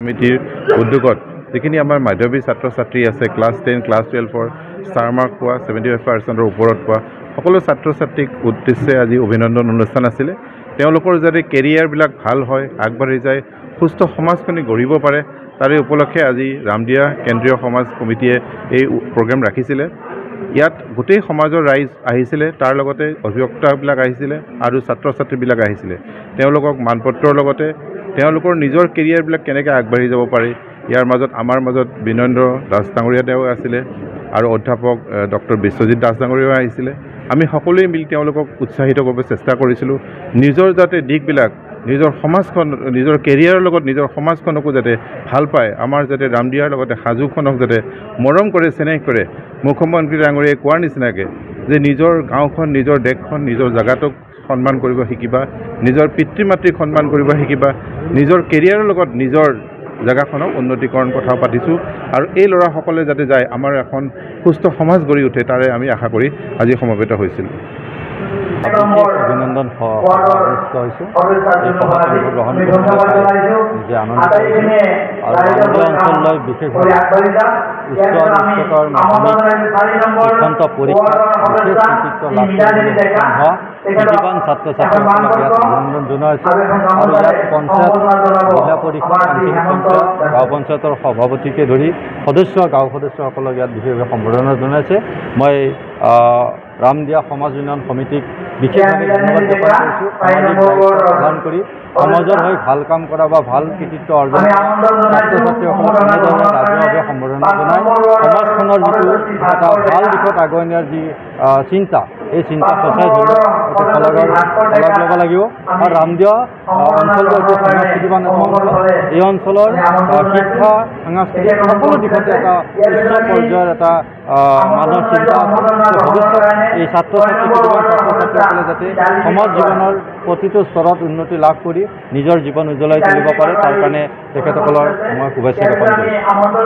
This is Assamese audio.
সমিতিৰ উদ্যোগত যিখিনি আমাৰ মাধ্যমিক ছাত্ৰ ছাত্ৰী আছে ক্লাছ 10 ক্লাছ 12 ষ্টাৰ মাৰ্ক পোৱা 75%ৰ ওপৰত পোৱা সকলো ছাত্ৰ ছাত্ৰীক উদ্দেশ্যে আজি অভিনন্দন অনুষ্ঠান আছিলে তেওঁলোকৰ যাতে কেৰিয়াৰবিলাক ভাল হয় আগবাঢ়ি যায় সুস্থ সমাজখনি গঢ়িব পাৰে তাৰে উপলক্ষে আজি ৰামদিয়া কেন্দ্ৰীয় সমাজ কমিটিয়ে এই প্ৰগ্ৰাম ৰাখিছিলে ইয়াত গোটেই সমাজৰ ৰাইজ আহিছিলে তাৰ লগতে অভিভাৱকবিলাক আহিছিলে আৰু ছাত্ৰ ছাত্ৰীবিলাক আহিছিলে তেওঁলোকক মানপত্ৰৰ লগতে তেওঁলোকৰ নিজৰ কেৰিয়াৰবিলাক কেনেকৈ আগবাঢ়ি যাব পাৰে ইয়াৰ মাজত আমাৰ মাজত বিনন্দ্ৰ দাস ডাঙৰীয়া তেওঁ আছিলে আৰু অধ্যাপক ডক্টৰ বিশ্বজিৎ দাস ডাঙৰীয়া আহিছিলে আমি সকলোৱে মিলি তেওঁলোকক উৎসাহিত কৰিব চেষ্টা কৰিছিলোঁ নিজৰ যাতে দিশবিলাক নিজৰ সমাজখন নিজৰ কেৰিয়াৰৰ লগত নিজৰ সমাজখনকো যাতে ভাল পায় আমাৰ যাতে ৰামদিয়াৰ লগতে সাজুখনক যাতে মৰম কৰে চেনেহ কৰে মুখ্যমন্ত্ৰী ডাঙৰীয়াই কোৱাৰ নিচিনাকৈ যে নিজৰ গাঁওখন নিজৰ দেশখন নিজৰ জাগাটোক সন্মান কৰিব শিকিবা নিজৰ পিতৃ মাতৃক সন্মান কৰিব শিকিবা নিজৰ কেৰিয়াৰৰ লগত নিজৰ জাগাখনক উন্নতিকৰণ কথাও পাতিছোঁ আৰু এই ল'ৰাসকলে যাতে যায় আমাৰ এখন সুস্থ সমাজ গঢ়ি উঠে তাৰে আমি আশা কৰি আজি সমবেত হৈছিলোঁ অভিনন্দন গ্ৰহণ নিজে আনন্দিত আৰু ৰামদিয়া অঞ্চললৈ বিশেষভাৱে উচ্চ আৰু উচ্চতৰ মাধ্যমিক শিক্ষান্ত পৰীক্ষাত বিশেষ কৃতিত্ব লাভ কৰিবলৈ সক্ষম হোৱা প্ৰতিভান ছাত্ৰ ছাত্ৰীসকলক ইয়াত অভিনন্দন জনাইছোঁ আৰু ইয়াত পঞ্চায়ত জিলা পৰিষদ আঞ্চলিক পঞ্চায়ত গাঁও পঞ্চায়তৰ সভাপতিকে ধৰি গাঁও সদস্যসকলক ইয়াত বিশেষভাৱে সম্বৰ্ধনা জনাইছে মই ৰামদিয়া সমাজ উন্নয়ন সমিতিক বিশেষভাৱে ধন্যবাদ জ্ঞাপন কৰিছোঁ সামাজিক দায়িত্ব পালন কৰি সমাজৰ হৈ ভাল কাম কৰা বা ভাল কৃতিত্ব অৰ্জন কৰা ছাত্ৰ ছাত্ৰীসকলক এনেদৰে ৰাজহুৱাভাৱে সম্বৰ্ধনা জনাই সমাজখনৰ যিটো এটা ভাল দিশত আগুৱাই নিয়াৰ যি চিন্তা এই চিন্তা সঁচাই ধৰি শলাগ ল'ব লাগিব আৰু ৰামদিয়া অঞ্চলটো এটি সাংস্কৃতিবান এটা অঞ্চল এই অঞ্চলৰ শিক্ষা সাংস্কৃতিক সকলো দিশতে এটা উচ্চ পৰ্যায়ৰ এটা মানুহৰ চিন্তা আছে ভৱিষ্যত এই ছাত্ৰ ছাত্ৰীসকলে যাতে সমাজ জীৱনৰ প্ৰতিটো স্তৰত উন্নতি লাভ কৰি নিজৰ জীৱন উজ্বলাই তুলিব পাৰে তাৰ কাৰণে তেখেতসকলৰ মই শুভেচ্ছা জ্ঞাপন কৰিছোঁ।